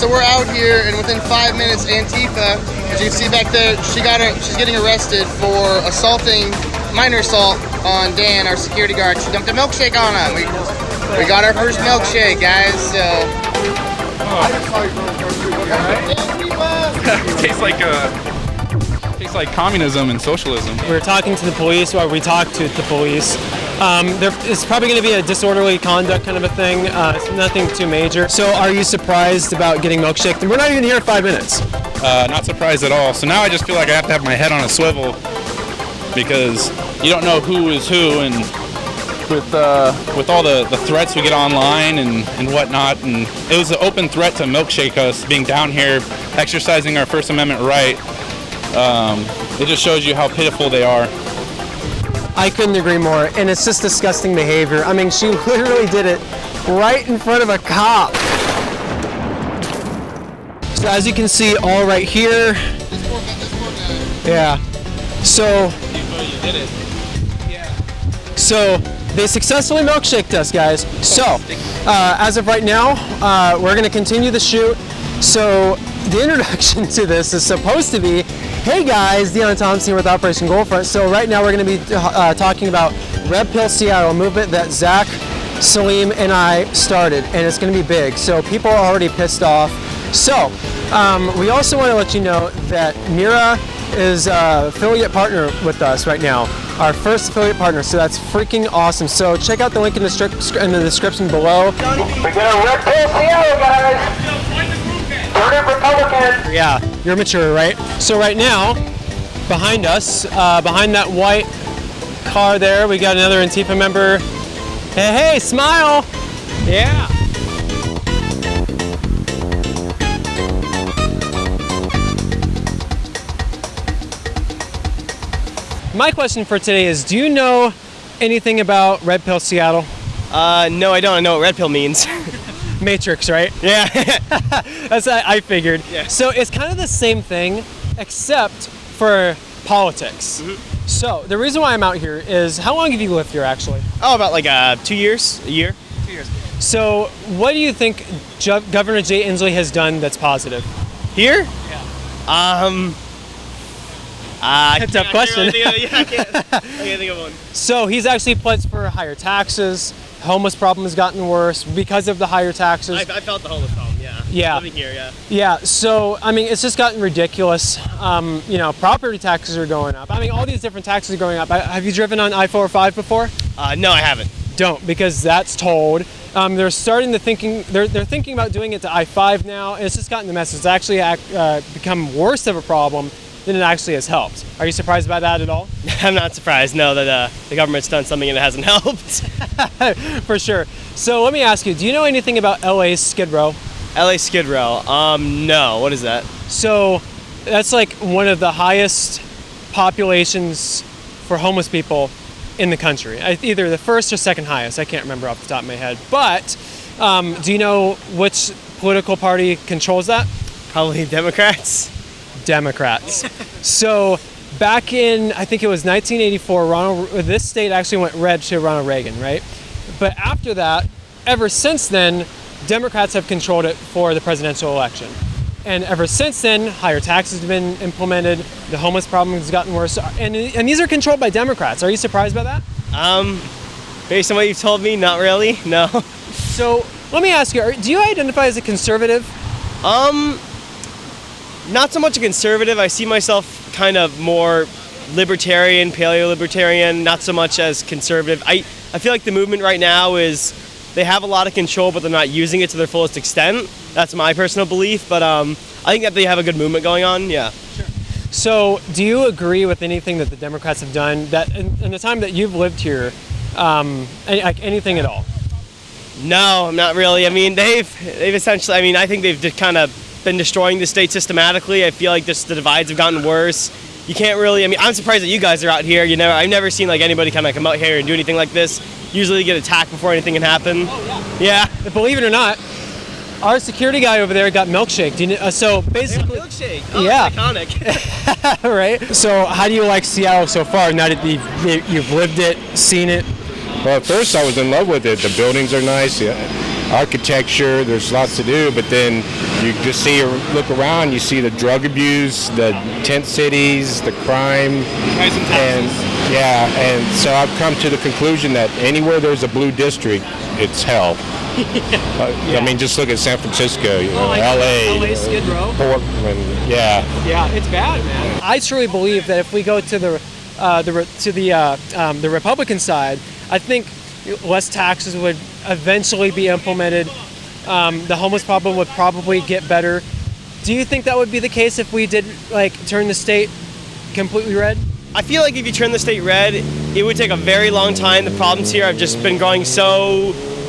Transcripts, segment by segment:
so we're out here, and within 5 minutes, Antifa, as you can see back there, she's getting arrested for assaulting, minor assault on Dan, our security guard. She dumped a milkshake on him. We got our first milkshake, guys. So. Tastes like communism and socialism. We were talking to the police, or we talked to the police. It's probably going to be a disorderly conduct kind of a thing. It's nothing too major. So are you surprised about getting milkshaked? We're not even here 5 minutes. Not surprised at all. So now I just feel like I have to have my head on a swivel because you don't know who is who, and with all the threats we get online and whatnot, and it was an open threat to milkshake us being down here exercising our First Amendment right. It just shows you how pitiful they are. I couldn't agree more, and it's just disgusting behavior. I mean, she literally did it right in front of a cop. So as you can see, all right here. Yeah. So. You did it. Yeah. So they successfully milkshaked us, guys. So as of right now, we're going to continue the shoot. So the introduction to this is supposed to be, hey guys, Dion Thompson here with OperationColdFront. So right now we're going to be talking about Red Pill Seattle, a movement that Zach, Salim, and I started, and it's going to be big. So people are already pissed off. So we also want to let you know that Mira is an affiliate partner with us right now, our first affiliate partner. So that's freaking awesome. So check out the link in the description below. We got a Red Pill Seattle, guys. Republican. Yeah, you're mature, right? So right now, behind us, behind that white car there, we got another Antifa member. Hey, smile! Yeah. My question for today is, do you know anything about Red Pill Seattle? No, I don't. I know what Red Pill means. Matrix, right? Yeah. That's what I figured. Yeah. So it's kind of the same thing, except for politics. Mm-hmm. So the reason why I'm out here is, how long have you lived here actually? Oh, about like 2 years, a year. 2 years. So what do you think Governor Jay Inslee has done that's positive? Here? Yeah. Tough question. I can't think of one. So he's actually pledged for higher taxes. Homeless problem has gotten worse because of the higher taxes. I felt the homeless problem, yeah. Yeah. Living here, yeah. Yeah, so, I mean, it's just gotten ridiculous. Property taxes are going up. I mean, all these different taxes are going up. Have you driven on I-405 before? No, I haven't. Don't, because that's tolled. They're starting to they're thinking about doing it to I-5 now, and it's just gotten the mess. It's actually become worse of a problem than it actually has helped. Are you surprised by that at all? I'm not surprised, no, that the government's done something and it hasn't helped. For sure. So let me ask you, do you know anything about LA's Skid Row? LA Skid Row? No, what is that? So that's like one of the highest populations for homeless people in the country. Either the first or second highest, I can't remember off the top of my head. But do you know which political party controls that? Probably Democrats. Democrats. So back in, I think it was 1984, this state actually went red to Ronald Reagan, right? But after that, ever since then, Democrats have controlled it for the presidential election. And ever since then, higher taxes have been implemented, the homeless problem has gotten worse, and these are controlled by Democrats. Are you surprised by that? Based on what you've told me, not really, no. So let me ask you, do you identify as a conservative? Not so much a conservative. I see myself kind of more libertarian, paleo-libertarian, not so much as conservative. I feel like the movement right now is they have a lot of control, but they're not using it to their fullest extent. That's my personal belief, but I think that they have a good movement going on, yeah. Sure. So do you agree with anything that the Democrats have done that in the time that you've lived here, anything at all? No, not really. I mean, they've essentially, I think they've just kind of been destroying the state systematically. I feel like just the divides have gotten worse. You can't really, I'm surprised that you guys are out here. I've never seen like anybody kind of come out here and do anything like this. Usually get attacked before anything can happen. Oh, yeah. But believe it or not, our security guy over there got milkshaked. So basically, milkshake. Oh, yeah, that's iconic. Right. So how do you like Seattle so far? Now that you've lived it, seen it. Well, at first I was in love with it. The buildings are nice. Yeah. architecture. There's lots to do, but then you just look around, you see the drug abuse, the tent cities, the crime, and and so I've come to the conclusion that anywhere there's a blue district, it's hell. I mean, just look at San Francisco, LA, Skid Row, Portland. Yeah, it's bad, man. I truly believe that if we go to the Republican side, I think less taxes would eventually be implemented. The homeless problem would probably get better. Do you think that would be the case if we did turn the state completely red? I feel like if you turn the state red, it would take a very long time. The problems here have just been going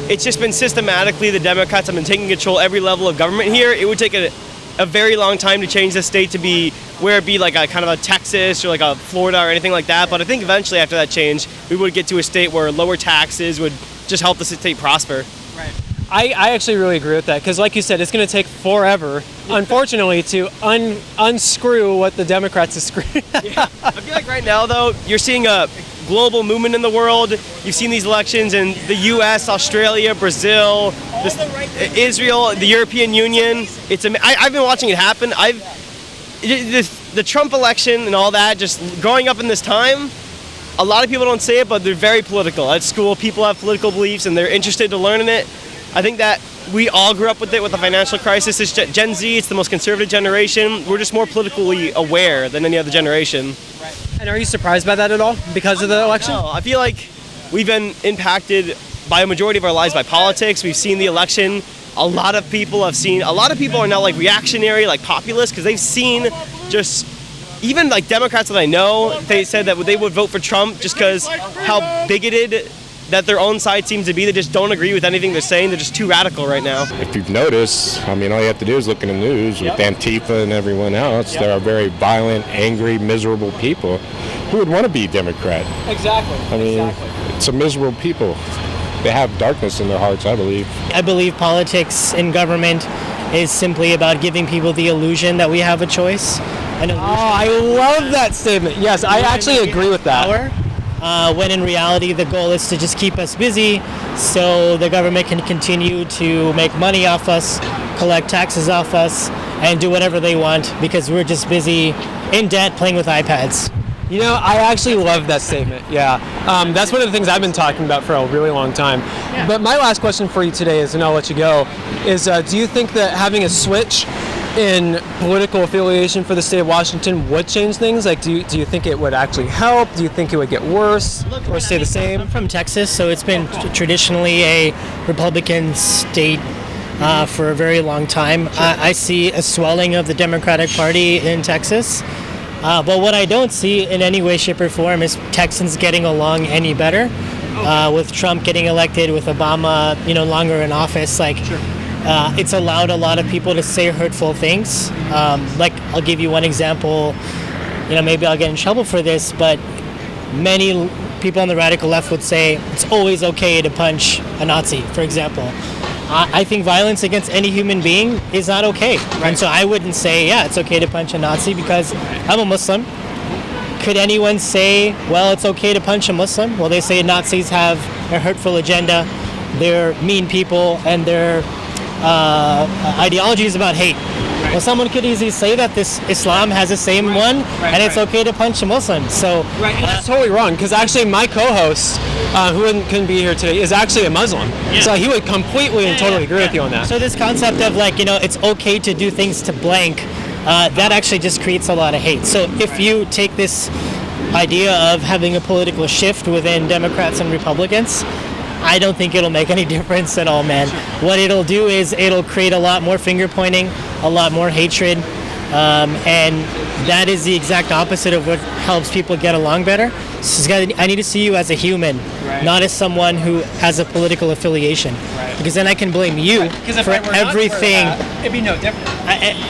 it's just been systematically, the Democrats have been taking control every level of government here. It would take a very long time to change the state to be where it'd be like a kind of a Texas or like a Florida or anything like that. But I think eventually after that change, we would get to a state where lower taxes would just help the state prosper. Right. I actually really agree with that, because like you said, it's going to take forever, unfortunately, to unscrew what the Democrats have screwed. Yeah. I feel like right now, though, you're seeing a global movement in the world. You've seen these elections in the U.S., Australia, Brazil, Israel, the European Union. I've been watching it happen. The Trump election and all that, just growing up in this time, a lot of people don't say it, but they're very political. At school, people have political beliefs and they're interested to learn in it. I think that we all grew up with it, with the financial crisis. It's Gen Z, it's the most conservative generation. We're just more politically aware than any other generation. Right. And are you surprised by that at all because of the election? No, I feel like we've been impacted by a majority of our lives by politics. We've seen the election. A lot of people are now reactionary, populist, because they've seen even Democrats that I know, they said that they would vote for Trump just because how bigoted that their own side seems to be. They just don't agree with anything they're saying. They're just too radical right now. If you've noticed, I mean, all you have to do is look in the news with Antifa and everyone else. There are very violent, angry, miserable people who would want to be Democrat. Exactly. I mean, it's a miserable people. They have darkness in their hearts, I believe. I believe politics in government is simply about giving people the illusion that we have a choice. I love that statement. Yes, I actually agree with that. When in reality the goal is to just keep us busy so the government can continue to make money off us, collect taxes off us, and do whatever they want because we're just busy in debt playing with iPads. You know, I actually love that statement. Yeah. That's one of the things I've been talking about for a really long time. Yeah. But my last question for you today is, and I'll let you go, is do you think that having a switch in political affiliation for the state of Washington would change things? Do you think it would actually help? Do you think it would get worse or stay the same? I'm from Texas, so it's been traditionally a Republican state for a very long time. I see a swelling of the Democratic Party in Texas. But what I don't see in any way, shape, or form is Texans getting along any better. With Trump getting elected, with Obama, longer in office, it's allowed a lot of people to say hurtful things. I'll give you one example. Maybe I'll get in trouble for this, but many people on the radical left would say it's always okay to punch a Nazi, for example. I think violence against any human being is not okay. Right. And so I wouldn't say, it's okay to punch a Nazi because I'm a Muslim. Could anyone say, well, it's okay to punch a Muslim? Well, they say Nazis have a hurtful agenda, they're mean people, and their ideology is about hate. Right. Well, someone could easily say that Islam has the same one, and it's okay to punch a Muslim. So that's totally wrong, because actually my co-host, who couldn't be here today, is actually a Muslim. Yeah. So he would completely and totally agree with you on that. So this concept of it's okay to do things to blank, that actually just creates a lot of hate. So if you take this idea of having a political shift within Democrats and Republicans, I don't think it'll make any difference at all, man. Sure. What it'll do is it'll create a lot more finger pointing, a lot more hatred, and that is the exact opposite of what helps people get along better. So I need to see you as a human, not as someone who has a political affiliation, because then I can blame you for everything. It'd be no different.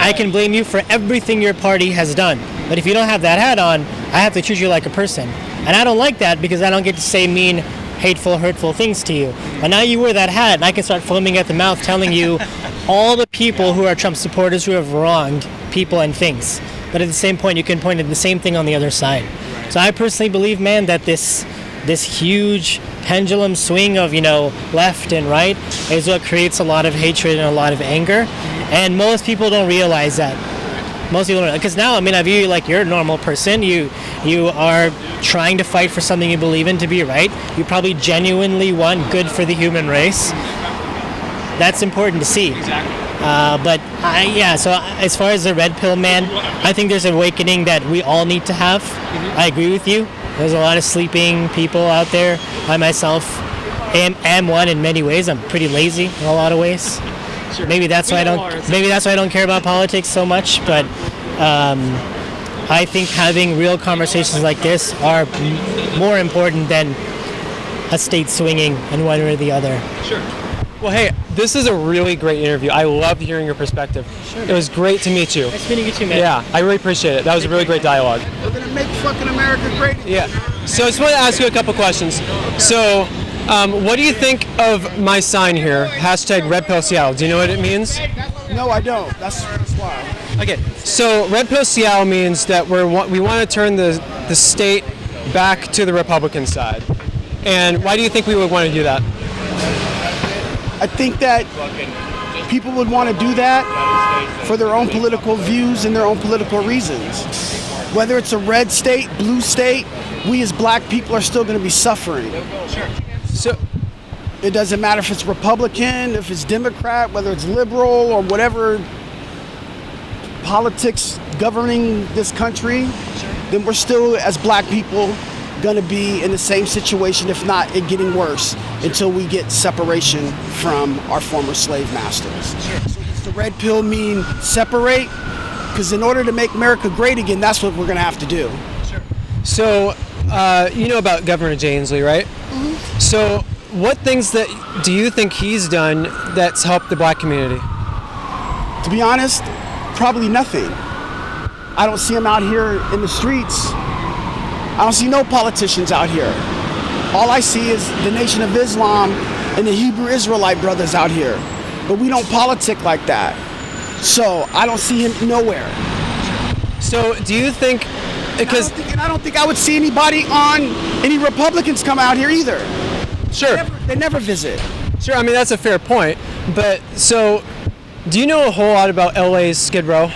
I can blame you for everything your party has done. But if you don't have that hat on, I have to treat you like a person. And I don't like that because I don't get to say mean, hateful, hurtful things to you. But now you wear that hat and I can start foaming at the mouth telling you all the people who are Trump supporters who have wronged people and things. But at the same point, you can point at the same thing on the other side. So I personally believe, man, that this this huge pendulum swing of, left and right is what creates a lot of hatred and a lot of anger. And most people don't realize that. Most people don't, because now, I view you like you're a normal person. You are trying to fight for something you believe in to be right. You probably genuinely want good for the human race. That's important to see. So as far as the red pill man, I think there's an awakening that we all need to have. I agree with you. There's a lot of sleeping people out there. I myself am one in many ways. I'm pretty lazy in a lot of ways. Sure. Maybe that's why I don't care about politics so much. But I think having real conversations like this are more important than a state swinging in one or the other. Sure. Well, hey, this is a really great interview. I loved hearing your perspective. Sure. It was great to meet you. Nice meeting you too, man. Yeah, I really appreciate it. That was a really great dialogue. We're gonna make fucking America great again. Yeah. So I just want to ask you a couple questions. So, what do you think of my sign here? #RedPillSeattle. Do you know what it means? No, I don't. That's why. Okay. So Red Pill Seattle means that we want to turn the state back to the Republican side. And why do you think we would want to do that? I think that people would want to do that for their own political views and their own political reasons. Whether it's a red state, blue state, we as black people are still going to be suffering. Sure. So it doesn't matter if it's Republican, if it's Democrat, whether it's liberal or whatever politics governing this country, then we're still, as black people, going to be in the same situation, if not it getting worse, until we get separation from our former slave masters. So does the red pill mean separate? Because in order to make America great again, that's what we're going to have to do. Sure. So, you know about Governor Jay Inslee, right? Mm-hmm. So, what things do you think he's done that's helped the black community? To be honest, probably nothing. I don't see him out here in the streets. I don't see no politicians out here. All I see is the Nation of Islam and the Hebrew Israelite brothers out here. But we don't politic like that. So I don't see him nowhere. So do you think, because... I don't think I would see any Republicans come out here either. Sure. They never visit. Sure, that's a fair point. But, so, do you know a whole lot about LA's Skid Row?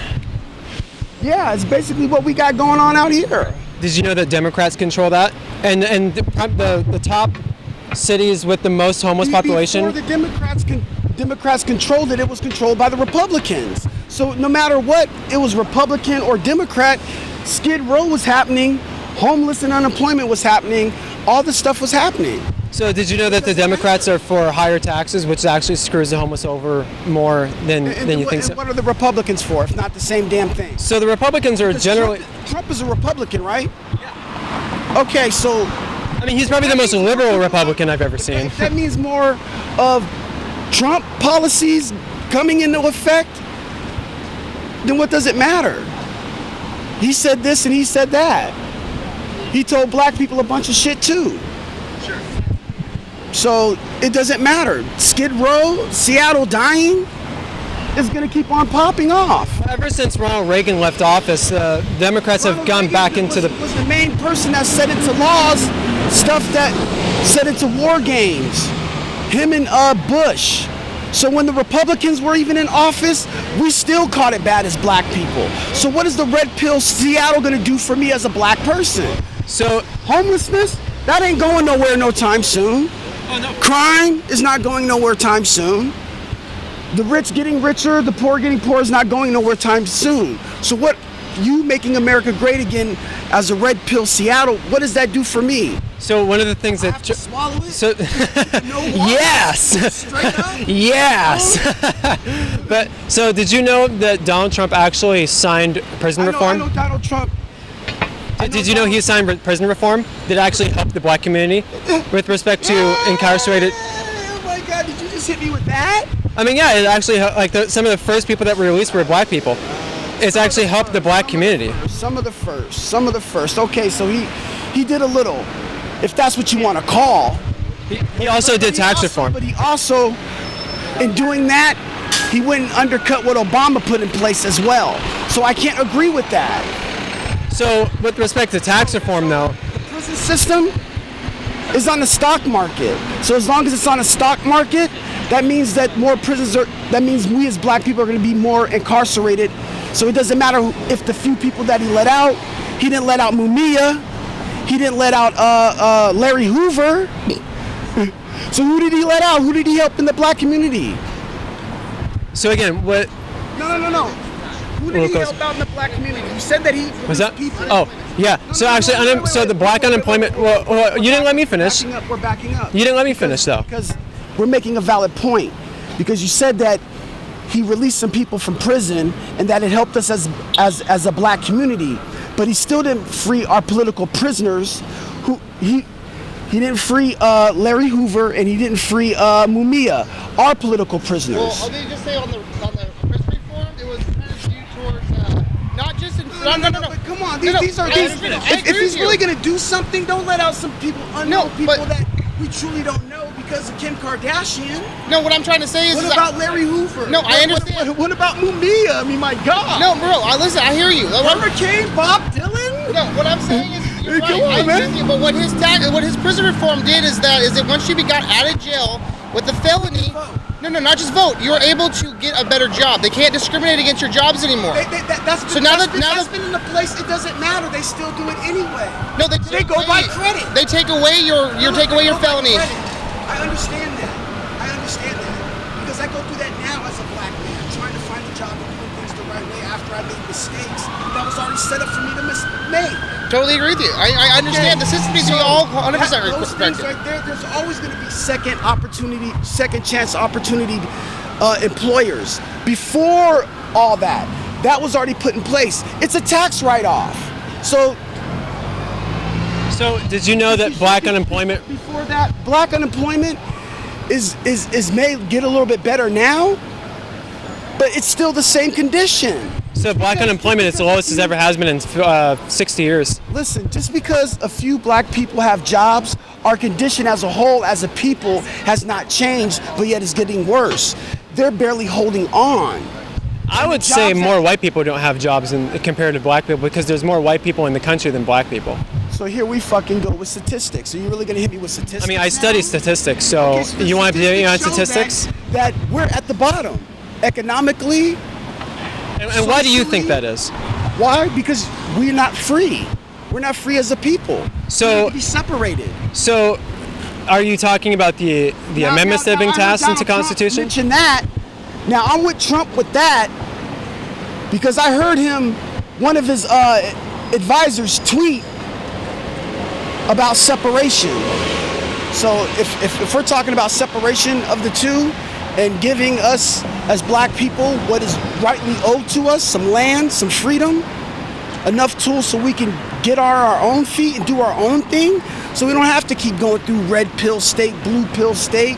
Yeah, it's basically what we got going on out here. Did you know that Democrats control that? And the top cities with the most homeless population? Before the Democrats controlled it, it was controlled by the Republicans. So no matter what, it was Republican or Democrat, Skid Row was happening, homeless and unemployment was happening, all this stuff was happening. So did you know that the Democrats are for higher taxes, which actually screws the homeless over more than you think so? What are the Republicans for, if not the same damn thing? So the Republicans are generally... Trump is a Republican, right? Yeah. Okay, so... he's probably the most liberal Republican I've ever seen. That means more of Trump policies coming into effect, then what does it matter? He said this and he said that. He told black people a bunch of shit too. Sure. So it doesn't matter. Skid Row, Seattle dying is going to keep on popping off. Ever since Ronald Reagan left office, Democrats have gone back into was the main person that set into laws stuff that set into war games. Him and Bush. So when the Republicans were even in office, we still caught it bad as black people. So what is the red pill Seattle going to do for me as a black person? So homelessness, that ain't going nowhere no time soon. Oh, no. Crime is not going nowhere time soon. The rich getting richer, the poor getting poor is not going nowhere time soon. So what, you making America great again as a red pill Seattle, what does that do for me? So one of the things that... swallow it? So, yes! Straight up? Yes! But, so did you know that Donald Trump actually signed prison reform? I know Donald Trump. Did you know he signed prison reform that actually helped the black community with respect to incarcerated... Oh my God, did you just hit me with that? Yeah, it actually, some of the first people that were released were black people. It's actually helped the black community. Some of the first. Okay, so he did a little, if that's what you want to call. He also did tax reform. But he also, in doing that, he went and undercut what Obama put in place as well. So I can't agree with that. So with respect to tax reform, though, the prison system, is on the stock market. So as long as it's on a stock market, that means that more prisons are, that means we as black people are going to be more incarcerated. So it doesn't matter if the few people that he didn't let out Mumia, he didn't let out Larry Hoover. So who did he let out? Who did he help in the black community? So again, what? No. Who did he help out in the black community? You said that he Was that? people. Oh, yeah. So actually, so the black unemployment. Well, you didn't let me finish. We're backing up. You didn't let me finish though. Because we're making a valid point. Because you said that he released some people from prison and that it helped us as a black community, but he still didn't free our political prisoners. Who he didn't free Larry Hoover and he didn't free Mumia, our political prisoners. Well, let me just say on the prison reform, it was kind of skewed towards not just in. No. But come on, these are these. If he's really gonna do something, don't let out some people, unknown people that we truly don't know because of Kim Kardashian. No, what I'm trying to say is. What about Larry Hoover? No, I understand. What about Mumia? I mean, my God. No, bro, listen, I hear you. Hurricane Bob Dylan? No, what I'm saying is. You're Come right, on, man. But what his prison reform did is that once you got out of jail with a felony, not just vote. You're able to get a better job. They can't discriminate against your jobs anymore. That's been in the place. It doesn't matter. They still do it anyway. No, they go by credit. They take away your felony. I understand that. Because I go through that now as a black man, trying to find a job and doing things the right way after I made mistakes that was already set up for me to make. Totally agree with you. I understand the system needs to be all 100% those things right there. There's always going to be second chance opportunity employers. Before all that was already put in place. It's a tax write-off. So did you know that black unemployment? Before that, black unemployment is may get a little bit better now, but it's still the same condition. So black unemployment is the lowest it ever has been in 60 years. Listen, just because a few black people have jobs, our condition as a whole, as a people, has not changed, but yet it's getting worse. They're barely holding on. I would say more white people don't have jobs compared to black people because there's more white people in the country than black people. So here we fucking go with statistics. Are you really gonna hit me with statistics? I mean, I study statistics, so you want to be on statistics? That we're at the bottom, economically. And why do you think that is? Why? Because we're not free. We're not free as a people. So we need to be separated. So, are you talking about the amendments that have been passed into Constitution? Mention that. Now I'm with Trump with that because I heard one of his advisors tweet about separation. So if we're talking about separation of the two and giving us as black people what is rightly owed to us, some land, some freedom, enough tools so we can get our own feet and do our own thing, so we don't have to keep going through red pill state, blue pill state,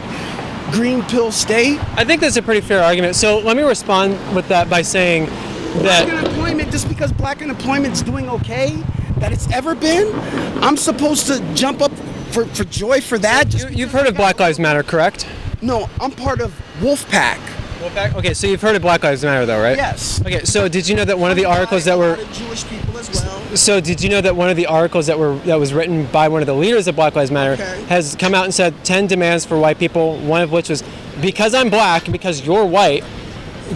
green pill state. I think that's a pretty fair argument. So let me respond with that by saying that black unemployment, just because black unemployment is doing okay, that it's ever been, I'm supposed to jump up for joy for that? You've heard of Black Lives Matter, correct? No, I'm part of Wolfpack. Wolfpack? Okay, so you've heard of Black Lives Matter, though, right? Yes. Okay, so did you know that one of the articles that were Jewish people as well? So did you know that one of the articles that was written by one of the leaders of Black Lives Matter has come out and said 10 demands for white people, one of which was, because I'm black and because you're white,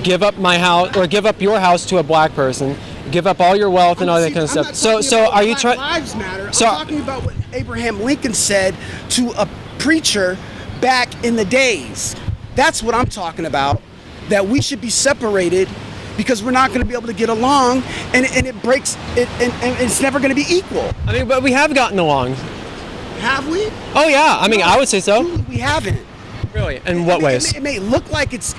give up my house or give up your house to a black person, give up all your wealth and all that kind of stuff. So are you trying? Lives Matter. I'm talking about what Abraham Lincoln said to a preacher back in the days. That's what I'm talking about. That we should be separated because we're not going to be able to get along, and it breaks it, and it's never going to be equal. I mean, but we have gotten along. Have we? Oh yeah. I mean, I would say so. We haven't. Really? In what ways? It may look like it's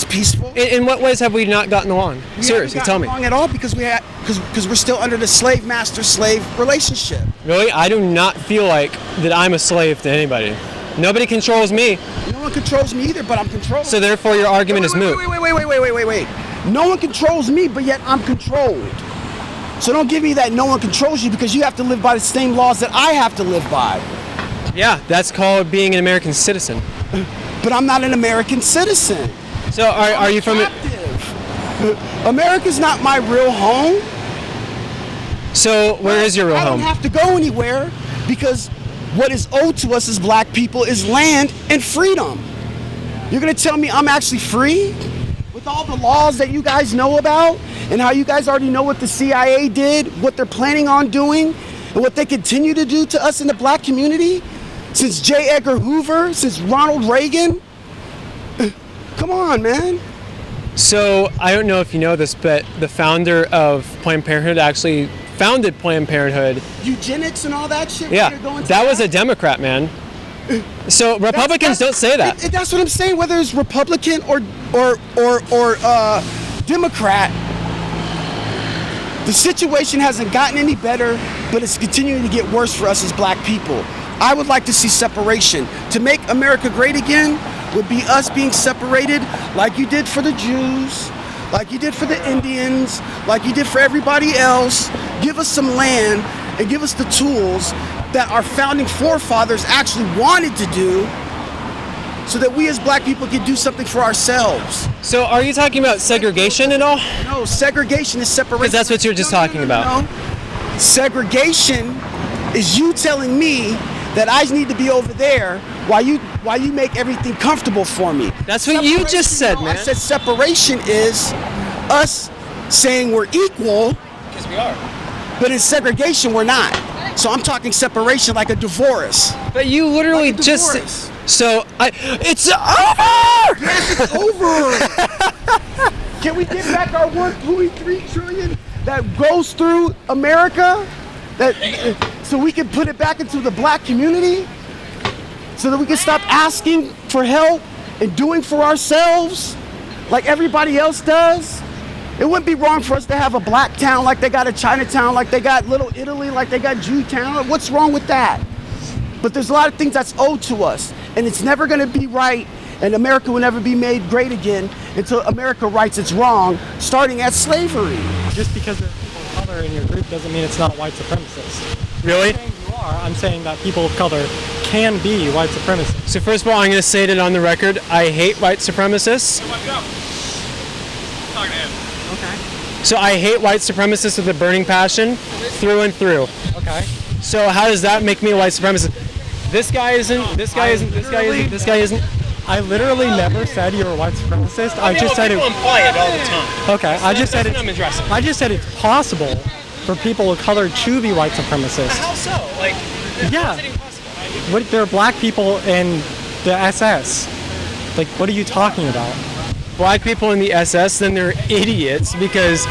peaceful. In what ways have we not gotten along? Seriously, tell me. Along at all because we're still under the slave master slave relationship. Really? I do not feel like that I'm a slave to anybody. Nobody controls me. No one controls me either, but I'm controlled. So therefore, your argument is moot. Wait. No one controls me, but yet I'm controlled. So don't give me that no one controls you because you have to live by the same laws that I have to live by. Yeah, that's called being an American citizen. But I'm not an American citizen. So are you from? America's not my real home. So where is your real home? I don't have to go anywhere because what is owed to us as black people is land and freedom. You're gonna tell me I'm actually free? With all the laws that you guys know about, and how you guys already know what the CIA did, what they're planning on doing, and what they continue to do to us in the black community, since J. Edgar Hoover, since Ronald Reagan. Come on, man. So I don't know if you know this, but the founder of Planned Parenthood actually founded Planned Parenthood. Eugenics and all that shit? Yeah, that was a Democrat, man. So Republicans don't say that. That's what I'm saying. Whether it's Republican or Democrat, the situation hasn't gotten any better, but it's continuing to get worse for us as black people. I would like to see separation. To make America great again would be us being separated like you did for the Jews, like you did for the Indians, like you did for everybody else. Give us some land and give us the tools that our founding forefathers actually wanted to do, so that we as black people could do something for ourselves. So are you talking about segregation at all? No, segregation is separation. Because that's what you're just talking about. No. Segregation is you telling me that I need to be over there while you make everything comfortable for me. That's what you just said, man. I said separation is us saying we're equal. Because we are. But in segregation, we're not. So I'm talking separation like a divorce. But you literally like just... So, it's over! Yes, it's over! Can we get back our 1.3 trillion that goes through America? So we can put it back into the black community? So that we can stop asking for help and doing for ourselves like everybody else does? It wouldn't be wrong for us to have a black town like they got a Chinatown, like they got Little Italy, like they got Jewtown. What's wrong with that? But there's a lot of things that's owed to us, and it's never gonna be right, and America will never be made great again until America rights its wrong, starting at slavery. Just because there's people of color in your group doesn't mean it's not white supremacists. Really? I'm saying you are. I'm saying that people of color can be white supremacists. So first of all, I'm going to say it on the record. I hate white supremacists. Okay. So I hate white supremacists with a burning passion, through and through. Okay. So how does that make me a white supremacist? This guy isn't, this guy isn't, this guy isn't, this guy isn't. I literally never said you were a white supremacist. I just said it. imply it all the time. Okay. I just said I'm addressing. I just said it's possible for people of color to be white supremacists. How so? Like, Yeah. how's it impossible? What? There are black people in the SS. Like, what are you talking about? Black people in the SS, then they're idiots because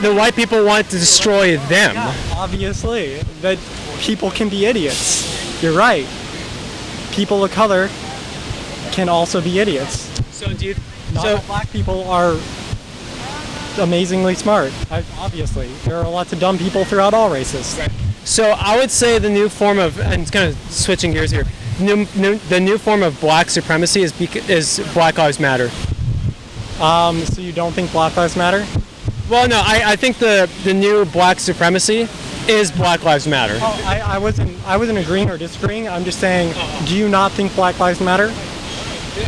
the white people want to destroy them. Obviously, that people can be idiots. You're right. People of color can also be idiots. So do you? Not all black people are amazingly smart. Obviously, there are lots of dumb people throughout all races. Right. So I would say the new form of, and kind of switching gears here, the new form of black supremacy is Black Lives Matter. So you don't think Black Lives Matter? Well, no, I think the new black supremacy is Black Lives Matter. Oh, I wasn't agreeing or disagreeing. I'm just saying, do you not think Black Lives Matter?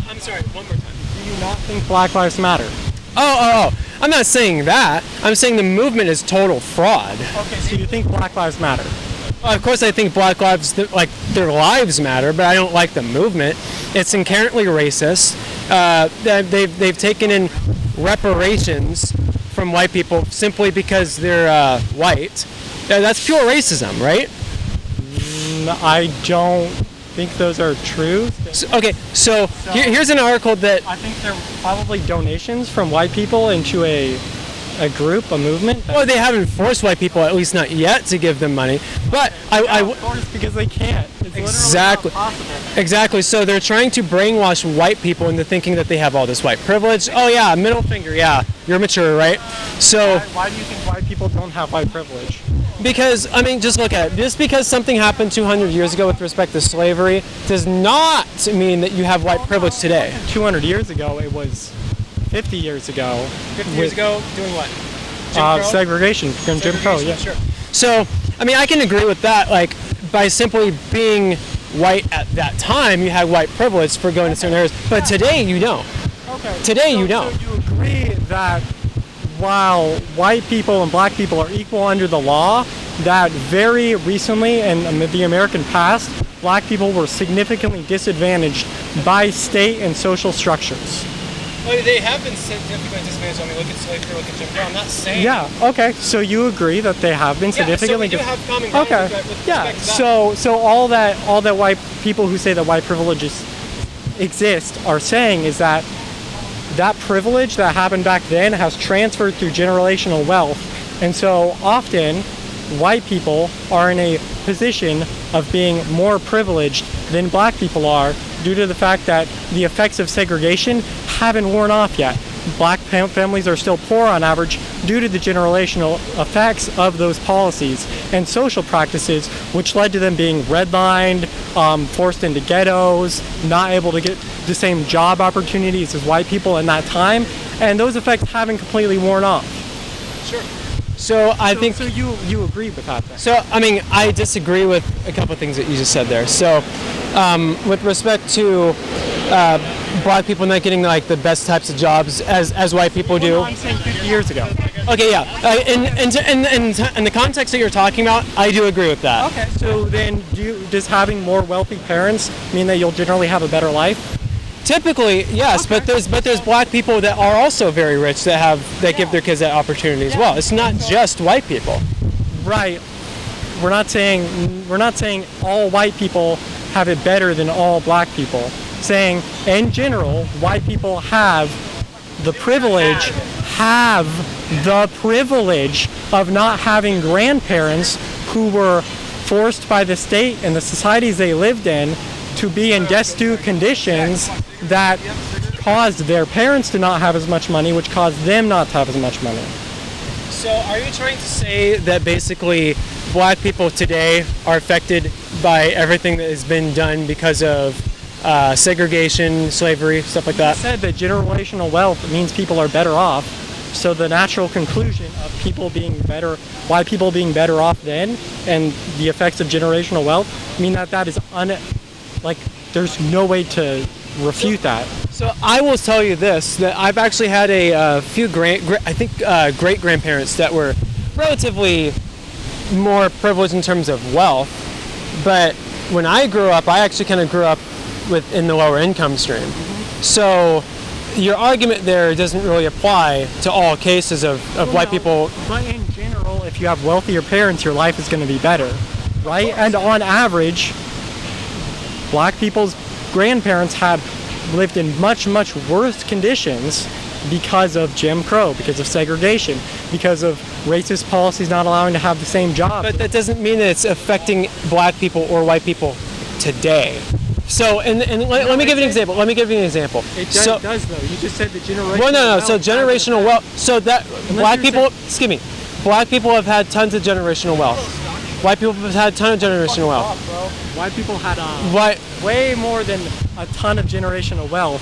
I'm sorry, one more time. Do you not think Black Lives Matter? Oh, I'm not saying that. I'm saying the movement is total fraud. Okay, so you think Black Lives Matter? Well, of course I think Black lives, like, their lives matter, but I don't like the movement. It's inherently racist. They've taken in reparations from white people simply because they're white. That's pure racism, right? I don't think those are true. So here's an article that... I think they're probably donations from white people into a group, a movement. Well, they haven't forced white people, at least not yet, to give them money. But of course, because they can't. It's exactly. literally not possible. Exactly. So they're trying to brainwash white people into thinking that they have all this white privilege. Oh yeah, middle finger. Yeah, you're mature, right? So why do you think white people don't have white privilege? Because, I mean, just look at it. Just because something happened 200 years ago with respect to slavery does not mean that you have white privilege today. 200 years ago, it was 50 years ago. 50 years ago, doing what? Jim Crow? Segregation from Jim Crow, yeah. Sure. So, I mean, I can agree with that. Like, by simply being white at that time, you had white privilege for going to certain areas. But today, you don't. Okay. Today, you don't. So you agree that while white people and black people are equal under the law, that very recently in the American past, black people were significantly disadvantaged by state and social structures. Well, they have been significantly disadvantaged. I mean, look at slavery, look at Jim Crow. I'm not saying. Yeah. Okay. So you agree that they have been significantly. Yeah. So we do have common ground. Okay. With Yeah. respect to that. So all that white people who say that white privileges exist are saying is that privilege that happened back then has transferred through generational wealth, and so often white people are in a position of being more privileged than black people are due to the fact that the effects of segregation haven't worn off yet. Black families are still poor on average due to the generational effects of those policies and social practices, which led to them being redlined, forced into ghettos, not able to get the same job opportunities as white people in that time, and those effects haven't completely worn off. Sure. So you agree with that then? So, I mean, I disagree with a couple of things that you just said there. So, with respect to black people not getting like the best types of jobs as white people do. Well, no, I'm saying 50 years ago. Okay, yeah. In the context that you're talking about, I do agree with that. Okay. So then, does having more wealthy parents mean that you'll generally have a better life? Typically, yes, okay. but there's black people that are also very rich that give their kids that opportunity as well. It's not just white people. Right. We're not saying all white people have it better than all black people. Saying in general, white people have the privilege of not having grandparents who were forced by the state and the societies they lived in to be in destitute conditions that caused their parents to not have as much money, which caused them not to have as much money. So are you trying to say that basically black people today are affected by everything that has been done because of segregation, slavery, stuff like that? You said that generational wealth means people are better off. So the natural conclusion of white people being better off then, and the effects of generational wealth mean that is there's no way to refute that. So I will tell you this, that I've actually had a few great-grandparents that were relatively more privileged in terms of wealth, but when I grew up, I actually kind of grew up in the lower income stream. Mm-hmm. So your argument there doesn't really apply to all cases of white people. But in general, if you have wealthier parents, your life is going to be better, right? And on average, black people's grandparents had lived in much, much worse conditions because of Jim Crow, because of segregation, because of racist policies not allowing to have the same job. But that doesn't mean that it's affecting black people or white people today. So, and let me give you an example. It does though. You just said the generational. Well, no. So generational wealth. So that black people have had tons of generational wealth. White people have had a ton of generational wealth. White people had way more than a ton of generational wealth.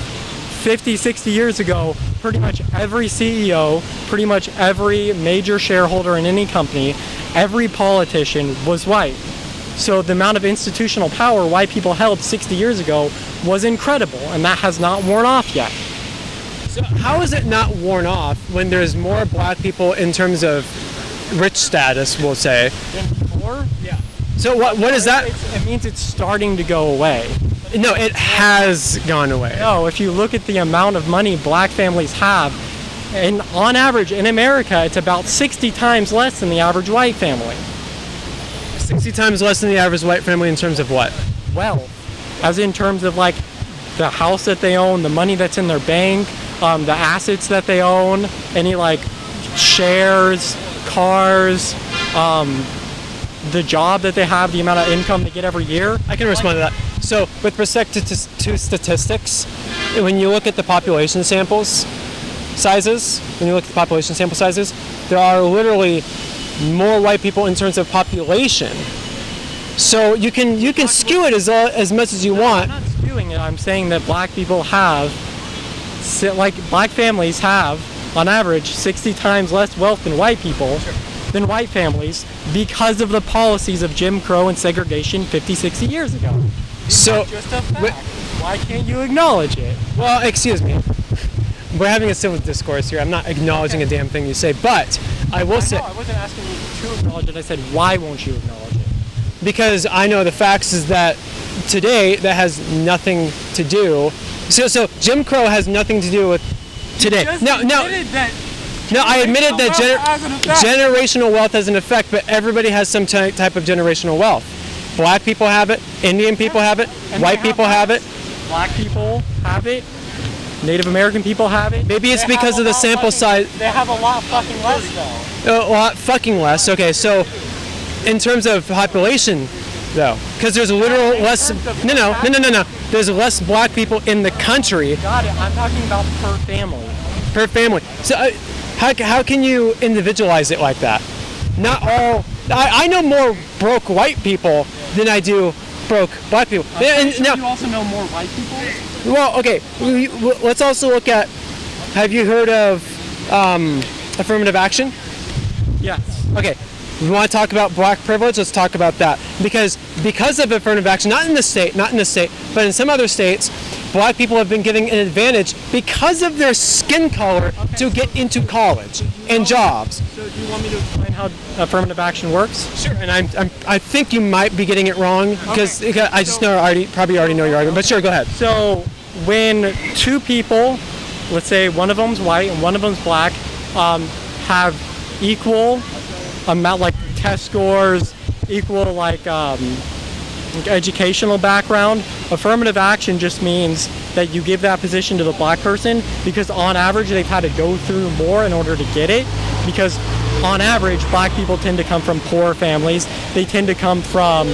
50, 60 years ago, pretty much every CEO, pretty much every major shareholder in any company, every politician was white. So the amount of institutional power white people held 60 years ago was incredible, and that has not worn off yet. So how is it not worn off when there's more black people in terms of rich status, we'll say? More? Yeah. So what is that? It means it's starting to go away. No, it has gone away. No, if you look at the amount of money black families have, and on average in America, it's about 60 times less than the average white family. 60 times less than the average white family in terms of what? Wealth. As in terms of like the house that they own, the money that's in their bank, the assets that they own, any like shares, cars, the job that they have, the amount of income they get every year. I can respond to that. So with respect to statistics, when you look at the population sizes, there are literally more white people in terms of population. So you can skew it as much as you want. I'm not skewing it. I'm saying that black people have, black families have, on average, 60 times less wealth than white people, than white families, because of the policies of Jim Crow and segregation 50, 60 years ago. So, just a fact. Why can't you acknowledge it? Well, excuse me. We're having a civil discourse here. I'm not acknowledging a damn thing you say, but I will say. I wasn't asking you to acknowledge it. I said, why won't you acknowledge it? Because I know the facts is that today that has nothing to do. So Jim Crow has nothing to do with today. No, I admitted that generational wealth has an effect, but everybody has some type of generational wealth. Black people have it, Indian people have it, white people have it. Black people have it. Native American people have it. Maybe it's because of the sample size. They have a lot fucking less though. A lot fucking less. Okay, so in terms of population, though, because there's a literal less. No. There's less black people in the country. Got it. I'm talking about per family. Per family. So how can you individualize it like that? Not all. I know more broke white people than I do broke black people. You also know more white people? Well, okay. Let's also look at. Have you heard of affirmative action? Yes. Okay. We want to talk about black privilege. Let's talk about that because of affirmative action, not in this state, but in some other states, black people have been given an advantage because of their skin color to get into college and jobs. So do you want me to explain how affirmative action works? Sure. And I think you might be getting it wrong because I just probably already know your argument. But sure, go ahead. So when two people, let's say one of them's white and one of them's black, have equal amount, like test scores, equal like educational background, affirmative action just means that you give that position to the black person because on average they've had to go through more in order to get it, because on average black people tend to come from poor families. They tend to come from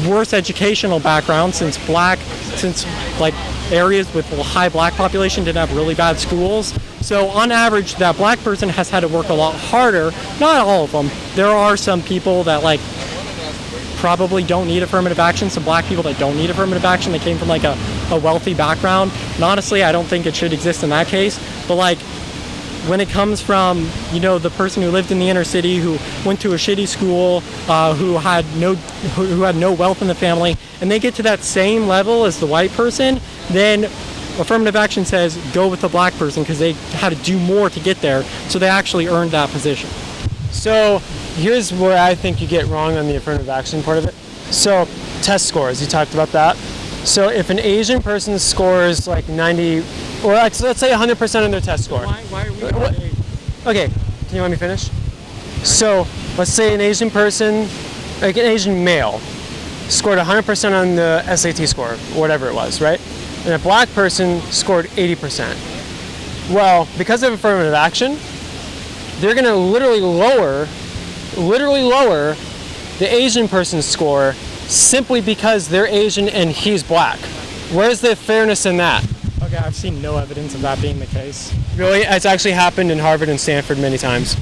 worse educational backgrounds since like areas with a high black population didn't have really bad schools. So on average, that black person has had to work a lot harder. Not all of them. There are some people that like probably don't need affirmative action. Some black people that don't need affirmative action. They came from like a wealthy background. And honestly, I don't think it should exist in that case. But like when it comes from, the person who lived in the inner city, who went to a shitty school, who had no wealth in the family, and they get to that same level as the white person, then affirmative action says go with the black person because they had to do more to get there, so they actually earned that position. So here's where I think you get wrong on the affirmative action part of it. So test scores, you talked about that. So if an Asian person scores like 90, or let's say 100% on their test score. Why are we on Asian? Okay, can you let me finish? So let's say an Asian person, like an Asian male, scored 100% on the SAT score, or whatever it was, right? And a black person scored 80%. Well, because of affirmative action, they're going to literally lower the Asian person's score simply because they're Asian and he's black. Where's the fairness in that? Okay, I've seen no evidence of that being the case. Really? It's actually happened in Harvard and Stanford many times.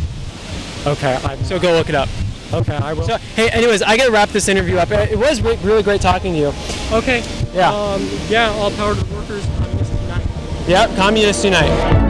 Okay. So go look it up. Okay, I will. So, hey, anyways, I gotta wrap this interview up. It was really great talking to you. Okay. Yeah. All power to the workers, Communists Unite. Yep, Communists Unite.